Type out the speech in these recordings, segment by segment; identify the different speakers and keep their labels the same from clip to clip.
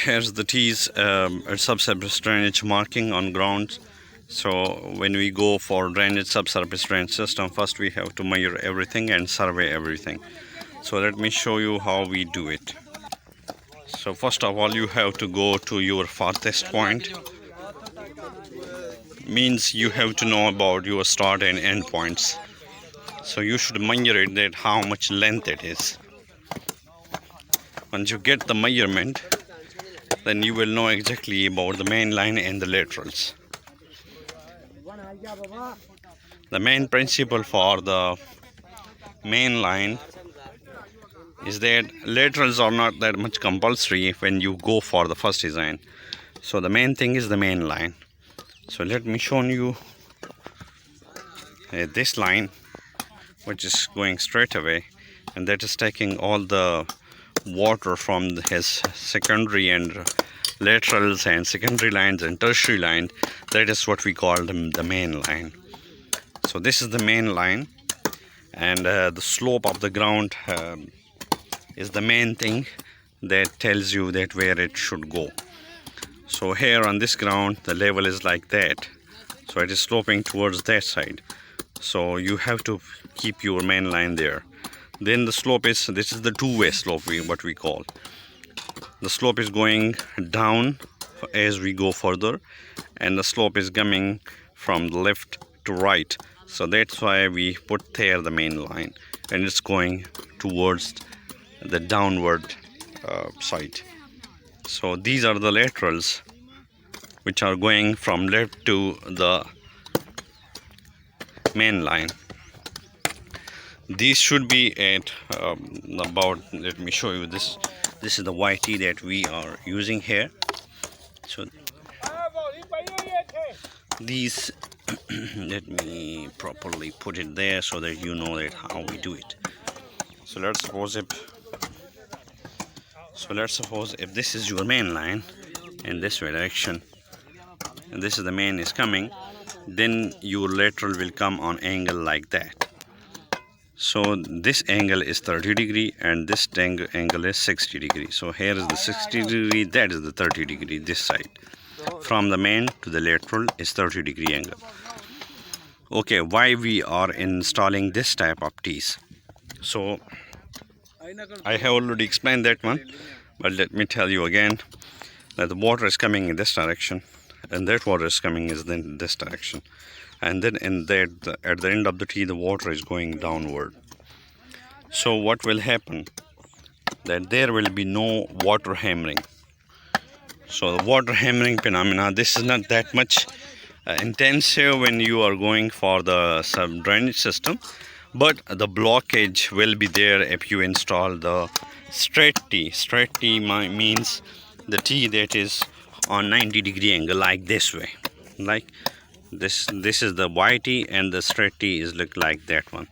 Speaker 1: here's the T's subsurface drainage marking on ground. So when we go for drainage subsurface drainage system, first we have to measure everything and survey everything. So let me show you how we do it. So first of all, you have to go to your farthest point. Means you have to know about your start and end points. So you should measure it, that how much length it is. Once you get the measurement, then you will know exactly about the main line and the laterals. The main principle for the main line is that laterals are not that much compulsory when you go for the first design. So the main thing is the main line. So let me show you this line, which is going straight away, and that is taking all the water from his secondary and laterals and secondary lines and tertiary lines. That is what we call the main line. So this is the main line, and the slope of the ground is the main thing that tells you that where it should go. So here on this ground, the level is like that, so it is sloping towards that side. So you have to keep your main line there. Then the slope is, this is the two-way slope, what we call. The slope is going down as we go further, and the slope is coming from the left to right. So that's why we put there the main line, and it's going towards the downward side. So these are the laterals which are going from left to the main line. These should be at about, let me show you this. This is the YT that we are using here. So these let me properly put it there so that you know that how we do it. So let's suppose if this is your main line in this direction, and this is the main is coming, then your lateral will come on angle like that. So this angle is 30 degree and this angle is 60 degree. So here is the 60 degree, that is the 30 degree, this side. From the main to the lateral is 30 degree angle. Okay, why we are installing this type of T's? So I have already explained that one, but let me tell you again that the water is coming in this direction, and that water is coming in this direction, and then at the end of the T, the water is going downward. So what will happen, that there will be no water hammering. So the water hammering phenomena, this is not that much intensive when you are going for the sub drainage system, but the blockage will be there if you install the straight T. Straight T means the T that is on 90 degree angle, like this way, like this is the YT, and the straight T is look like that one.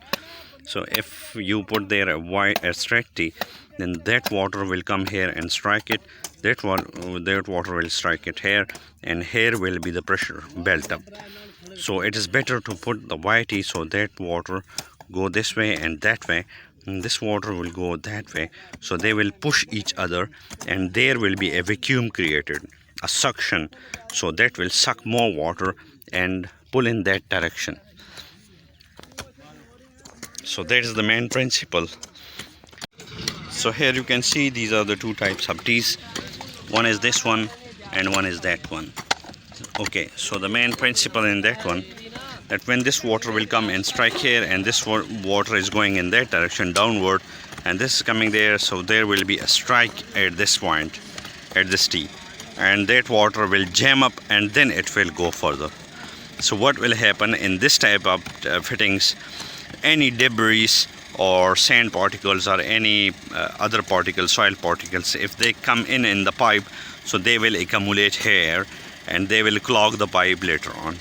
Speaker 1: So if you put there a straight T, then that water will come here and strike it, that water will strike it here, and here will be the pressure built up. So it is better to put the YT so that water go this way and that way, and this water will go that way. So they will push each other, and there will be a vacuum created, a suction, so that will suck more water and pull in that direction. So that is the main principle. So here you can see these are the two types of T's. One is this one and one is that one. Okay, so the main principle in that one, that when this water will come and strike here, and this water is going in that direction downward, and this is coming there, so there will be a strike at this point, at this T, and that water will jam up and then it will go further. So what will happen in this type of fittings, any debris or sand particles or any other particles, soil particles, if they come in the pipe, so they will accumulate here and they will clog the pipe later on.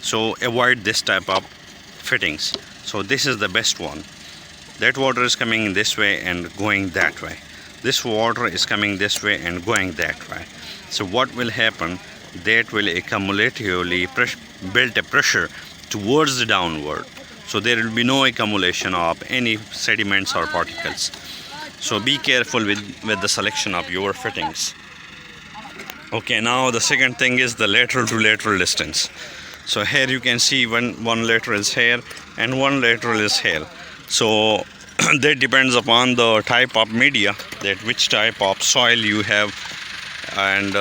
Speaker 1: So avoid this type of fittings. So this is the best one. That water is coming in this way and going that way. This water is coming this way and going that way. So what will happen, that will accumulatively build a pressure towards the downward. So there will be no accumulation of any sediments or particles. So be careful with the selection of your fittings. Okay, now the second thing is the lateral to lateral distance. So here you can see one lateral is here and one lateral is here. So that depends upon the type of media, that which type of soil you have, and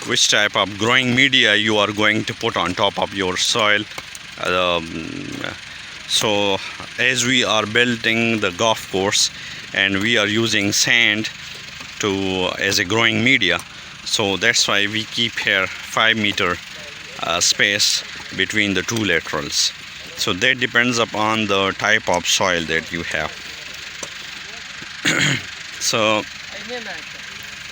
Speaker 1: which type of growing media you are going to put on top of your soil. So as we are building the golf course and we are using sand to as a growing media, so that's why we keep here 5 meter space between the two laterals. So that depends upon the type of soil that you have. So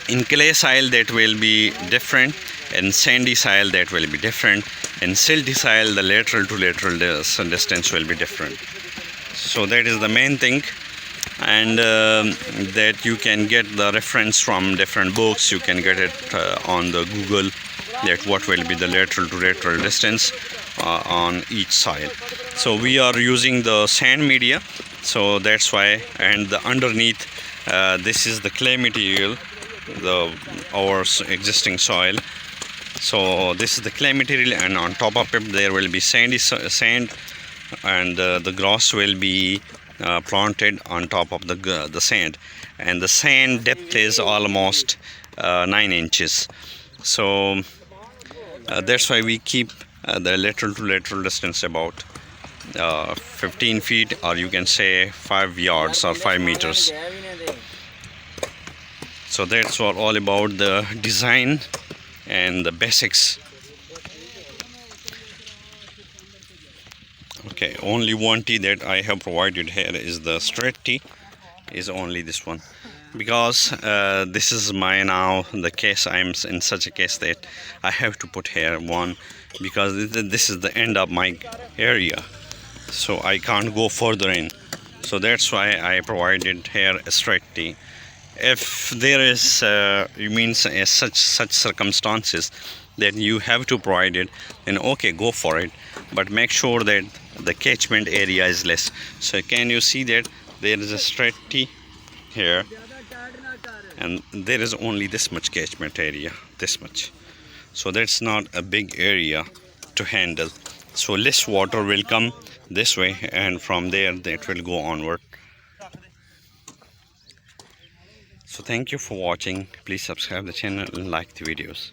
Speaker 1: in clay soil that will be different, in sandy soil that will be different, in silty soil the lateral to lateral distance will be different. So that is the main thing, and that you can get the reference from different books. You can get it on the Google, that what will be the lateral to lateral distance on each soil. So we are using the sand media, so that's why. And the underneath this is the clay material, our existing soil. So this is the clay material, and on top of it there will be sand, and the grass will be planted on top of the sand, and the sand depth is almost 9 inches. So that's why we keep the lateral to lateral distance about 15 feet, or you can say 5 yards or 5 meters. So that's all about the design and the basics. Okay, only one tee that I have provided here is the straight tee, is only this one, because this is my now the case. I'm in such a case that I have to put here one, because this is the end of my area, so I can't go further in. So that's why I provided here a straight tee. If there is such circumstances that you have to provide it, then okay, go for it, but make sure that the catchment area is less. So can you see that there is a straight tee here, and there is only this much catchment area, this much. So that's not a big area to handle. So less water will come this way, and from there that will go onward. So thank you for watching. Please subscribe the channel and like the videos.